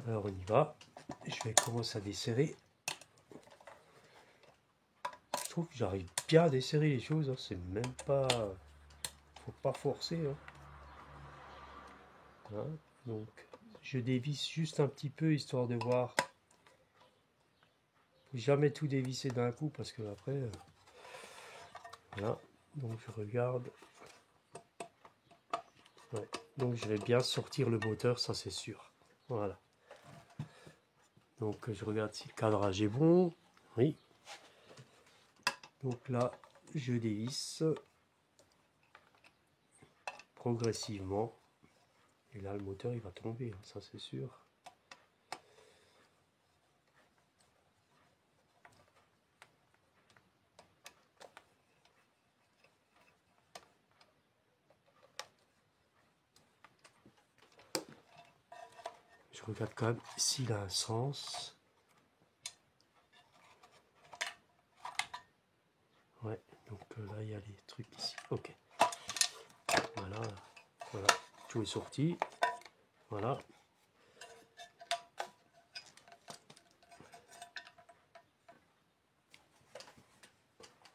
Alors on y va. Je vais commencer à desserrer. Je trouve que j'arrive bien à desserrer les choses. Hein. C'est même pas... Faut pas forcer. Hein. Hein. Donc je dévisse juste un petit peu histoire de voir. Faut jamais tout dévisser d'un coup parce que après... Voilà. Donc je regarde. Ouais. Donc je vais bien sortir le moteur, ça c'est sûr. Voilà. Donc je regarde si le cadrage est bon. Oui. Donc là, je dévisse progressivement. Et là, le moteur, il va tomber, hein, ça c'est sûr. Je regarde quand même s'il a un sens. Ouais, donc là, il y a les trucs ici. Ok. Voilà, voilà. Tout est sorti. Voilà.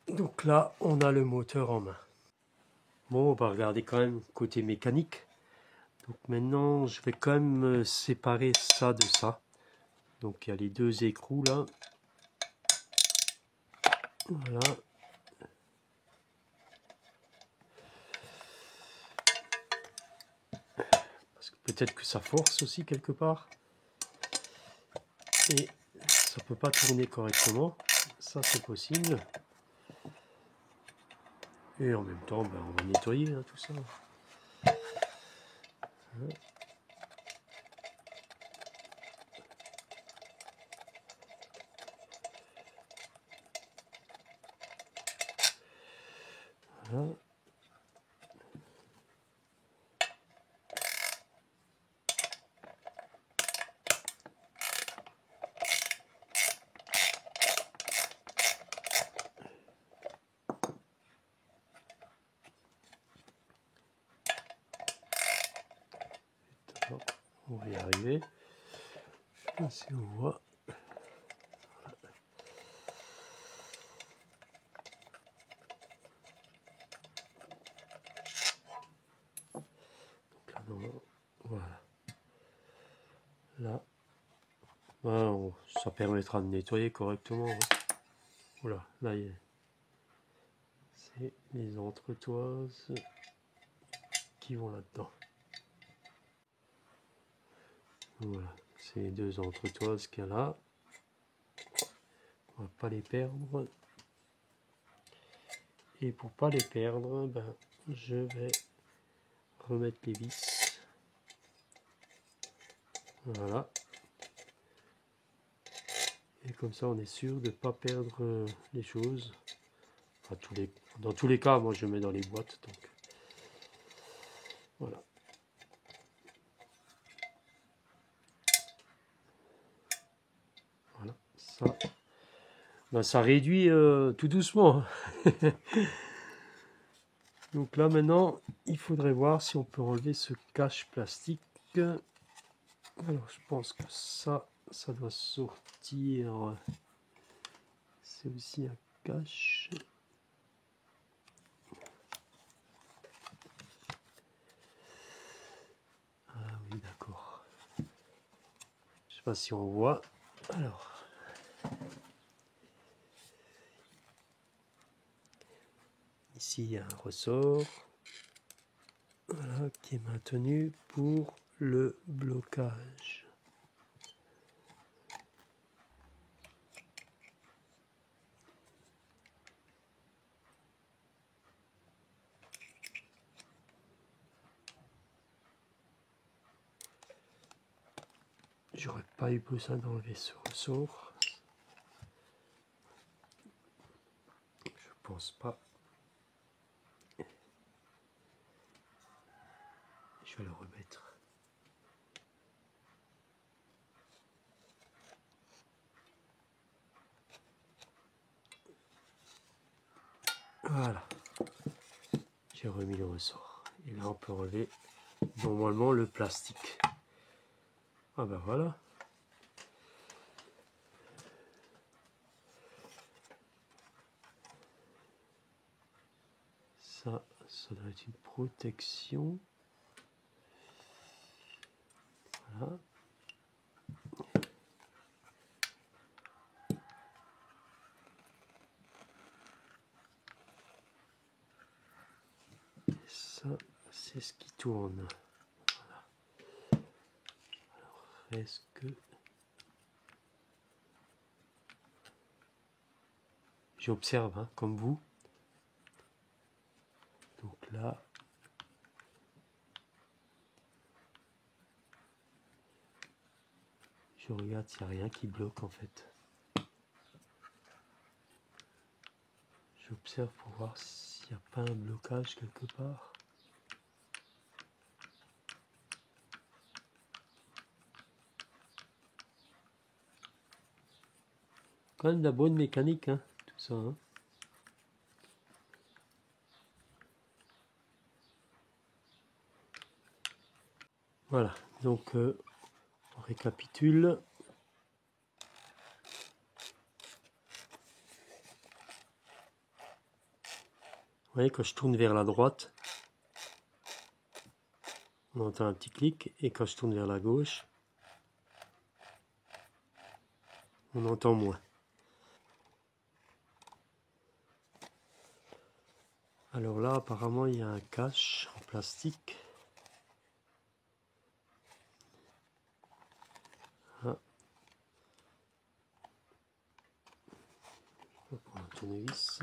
Donc là, on a le moteur en main. Bon, on va regarder quand même côté mécanique. Donc maintenant, je vais quand même séparer ça de ça. Donc il y a les deux écrous là. Voilà. Parce que peut-être que ça force aussi quelque part. Et ça peut pas tourner correctement. Ça c'est possible. Et en même temps, ben, on va nettoyer hein, tout ça. Voilà. On va y arriver. Je sais pas si on voit. Donc là, non, voilà. Là, ben, ça permettra de nettoyer correctement. Hein. Voilà, là, c'est les entretoises qui vont là-dedans. Voilà, c'est les deux entretoises qu'il y a là. On va pas les perdre. Et pour pas les perdre, ben, je vais remettre les vis. Voilà. Et comme ça, on est sûr de ne pas perdre les choses. Enfin, dans tous les cas, moi je mets dans les boîtes. Donc voilà. Voilà. Ça, ben, ça réduit tout doucement. Donc là maintenant, il faudrait voir si on peut enlever ce cache plastique. Alors je pense que ça doit sortir. C'est aussi un cache. Ah oui, d'accord. Je sais pas si on voit. Alors. Ici, il y a un ressort. Voilà, qui est maintenu pour le blocage. J'aurais pas eu besoin d'enlever ce ressort. Je pense pas. Je vais le remettre. Voilà. J'ai remis le ressort. Et là, on peut enlever normalement le plastique. Ah ben voilà. ça doit être une protection. Voilà. Et ça, c'est ce qui tourne. Voilà. Alors, est-ce que... J'observe, hein, comme vous. Donc là, je regarde s'il n'y a rien qui bloque en fait. J'observe pour voir s'il n'y a pas un blocage quelque part. Quand même de la bonne mécanique, hein, tout ça. Hein. Voilà, donc on récapitule. Vous voyez, quand je tourne vers la droite, on entend un petit clic, et quand je tourne vers la gauche, on entend moins. Alors là, apparemment, il y a un cache en plastique. Ah. Je vais prendre un tournevis.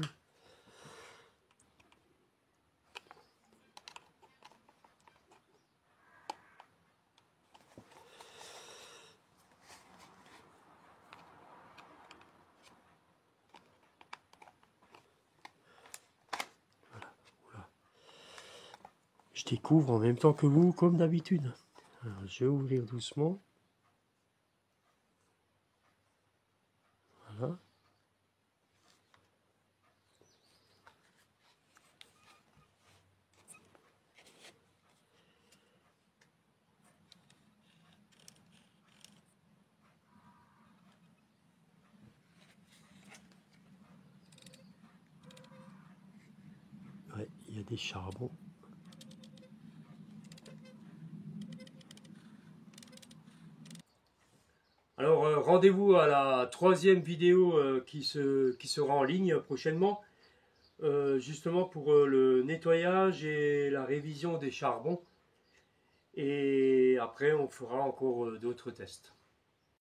Je découvre en même temps que vous, comme d'habitude. Alors, je vais ouvrir doucement. Voilà. Ouais, il y a des charbons. Alors, rendez-vous à la 3e vidéo qui sera en ligne prochainement, justement pour le nettoyage et la révision des charbons. Et après, on fera encore d'autres tests.